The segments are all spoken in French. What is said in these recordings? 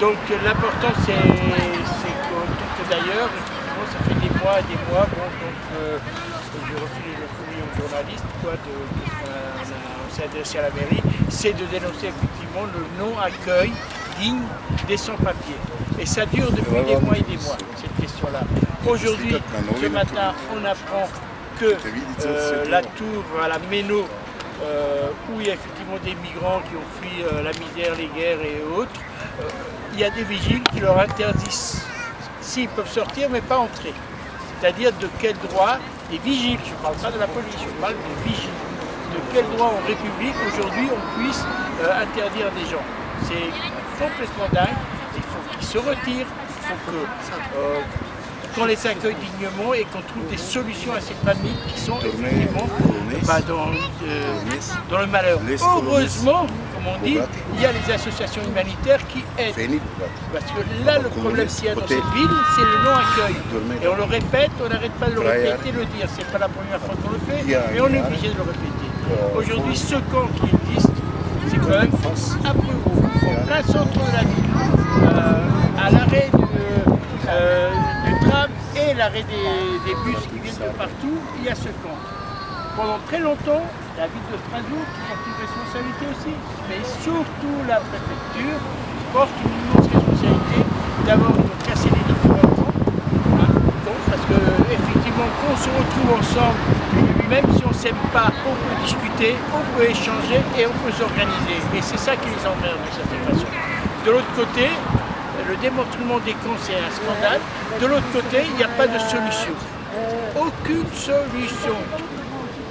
Donc l'important c'est que d'ailleurs, effectivement, ça fait des mois et des mois, bon, donc je refile le courrier aux journalistes, on s'est adressé à la mairie, c'est de dénoncer effectivement le non-accueil digne des sans-papiers. Et ça dure depuis des mois et des mois, cette question-là. Aujourd'hui, ce matin, on apprend que la tour à la Méno, où il y a effectivement des migrants qui ont fui la misère, les guerres et autres, il y a des vigiles qui leur interdisent, s'ils peuvent sortir, mais pas entrer. C'est-à-dire de quel droit, des vigiles, je ne parle pas de la police, je parle des vigiles, de quel droit en République aujourd'hui on puisse interdire des gens. C'est complètement dingue, il faut qu'ils se retirent, il faut que qu'on les accueille dignement et qu'on trouve des solutions à ces familles qui sont effectivement dans le malheur. Heureusement, comme on dit, il y a les associations humanitaires qui aident. Parce que là, le problème qu'il y a dans cette ville, c'est le non-accueil. Et on le répète, on n'arrête pas de le répéter, le dire. C'est pas la première fois qu'on le fait, mais on est obligé de le répéter. Aujourd'hui, ce camp qui existe, c'est quand même à Brugau, en plein centre de la ville, à l'arrêt du tram et l'arrêt des bus qui viennent de partout, il y a ce camp. Pendant très longtemps, la ville de Strasbourg porte une responsabilité aussi, mais surtout la préfecture porte une immense responsabilité. D'abord, ils ont cassé les différents camps, parce que effectivement, quand on se retrouve ensemble, même si on ne s'aime pas, on peut discuter, on peut échanger et on peut s'organiser. Et c'est ça qui les emmerde de cette façon. De l'autre côté, le démantèlement des camps, c'est un scandale. De l'autre côté, il n'y a pas de solution. Aucune solution.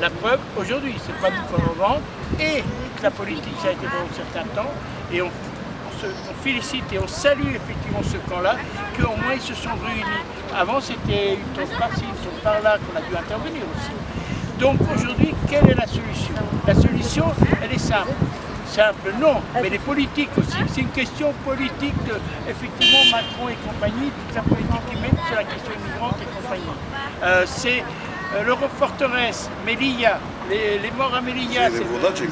La preuve, aujourd'hui, c'est pas nous qu'on en vend. Et la politique, ça a été pendant un certain temps. Et on félicite et on salue effectivement ce camp-là, qu'au moins ils se sont réunis. Avant, c'était une tour par-ci, une tour par-là, qu'on a dû intervenir aussi. Donc aujourd'hui, quelle est la solution? La solution, elle est simple. Simple, non, mais les politiques aussi. C'est une question politique de, effectivement, Macron et compagnie, toute la politique qu'ils mettent sur la question migrante et compagnie. C'est l'Euroforteresse, Melilla, les morts à Melilla,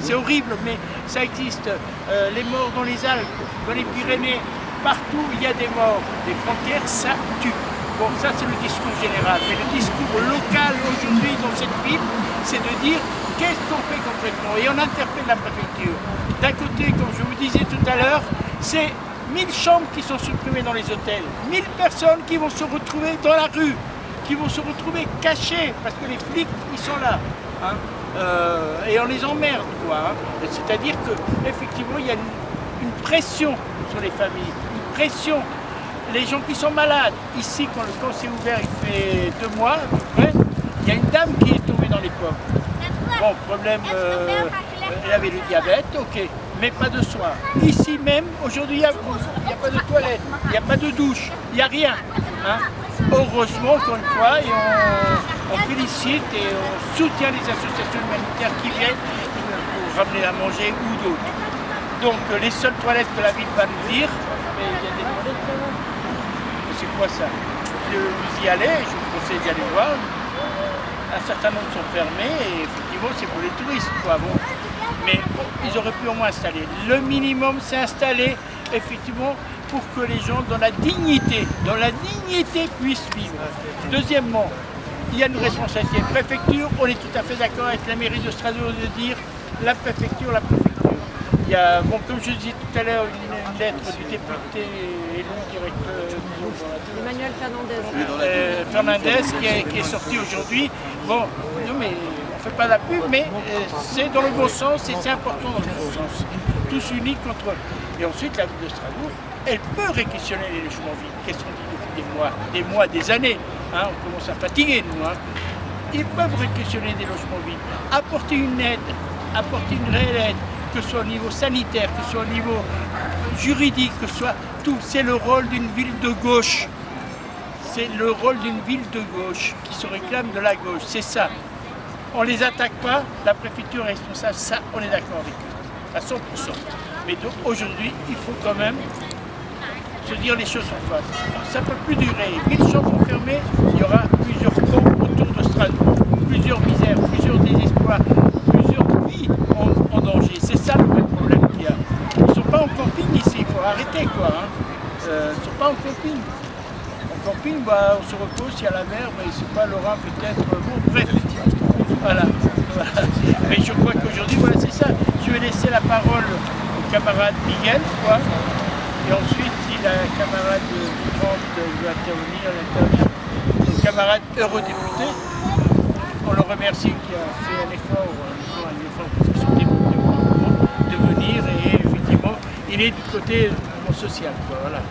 c'est horrible, mais ça existe. Les morts dans les Alpes, dans les Pyrénées, partout il y a des morts. Les frontières, ça tue. Bon, ça c'est le discours général, mais le discours local aujourd'hui dans cette ville, c'est de dire qu'est-ce qu'on fait concrètement. Et on interpelle la préfecture. D'un côté, comme je vous disais tout à l'heure, c'est 1000 chambres qui sont supprimées dans les hôtels, 1000 personnes qui vont se retrouver dans la rue, qui vont se retrouver cachées, parce que les flics, ils sont là. Hein, et on les emmerde, quoi. Hein. C'est-à-dire qu'effectivement, il y a une pression sur les familles, une pression. Les gens qui sont malades, ici, quand le camp s'est ouvert, il fait 2 mois, à peu près, il y a une dame qui est tombée dans les pommes. Bon, problème, elle avait le diabète, ok, mais pas de soins. Ici même, aujourd'hui, il n'y a pas de toilette, il n'y a pas de douche, il n'y a rien. Hein. Heureusement, encore une fois, et on félicite et on soutient les associations humanitaires qui viennent pour ramener à manger ou d'autres. Donc, les seules toilettes que la ville va nous dire, mais il y a des toilettes quand même. C'est quoi ça? Vous y allez, je vous conseille d'y aller voir. Un certain nombre sont fermés et effectivement c'est pour les touristes, quoi. Bon. Mais bon, ils auraient pu au moins installer. Le minimum, c'est installer effectivement pour que les gens dans la dignité puissent vivre. Deuxièmement, il y a une responsabilité. Préfecture, on est tout à fait d'accord avec la mairie de Strasbourg de dire la préfecture. Il y a, bon, comme je disais tout à l'heure, une lettre du député élu directeur Emmanuel Fernandez qui est sortie aujourd'hui. Bon, non mais on ne fait pas la pub, mais c'est dans le bon sens et c'est important dans le bon sens. Tous unis contre. Et ensuite, la ville de Strasbourg, elle peut réquisitionner les logements vides. Qu'est-ce qu'on dit depuis des mois, des années, hein, on commence à fatiguer, nous. Hein. Ils peuvent réquisitionner des logements vides, apporter une aide, apporter une réelle aide, que ce soit au niveau sanitaire, que ce soit au niveau juridique, que ce soit tout. C'est le rôle d'une ville de gauche. C'est le rôle d'une ville de gauche qui se réclame de la gauche. C'est ça. On ne les attaque pas, la préfecture est responsable, ça, on est d'accord avec eux, à 100%. Mais donc aujourd'hui, il faut quand même se dire les choses en face. Ça ne peut plus durer. 1000 chambres fermées, il y aura plusieurs camps autour de Strasbourg, plusieurs misères, plusieurs désespoirs, plusieurs vies en danger. C'est ça le vrai problème qu'il y a. Ils ne sont pas en camping ici, il faut arrêter, quoi. Hein. ne sont pas en camping. En camping, bah, on se repose, il y a la mer, mais c'est pas Laurent peut-être. Bon, bref, voilà. Mais je crois qu'aujourd'hui, voilà, c'est ça. Je vais laisser la parole au camarade Miguel, quoi. Et ensuite, si la camarade vivante veut intervenir, le camarade eurodéputé. On le remercie qui a fait un effort parce que son député de venir et effectivement, il est du côté social, quoi, voilà.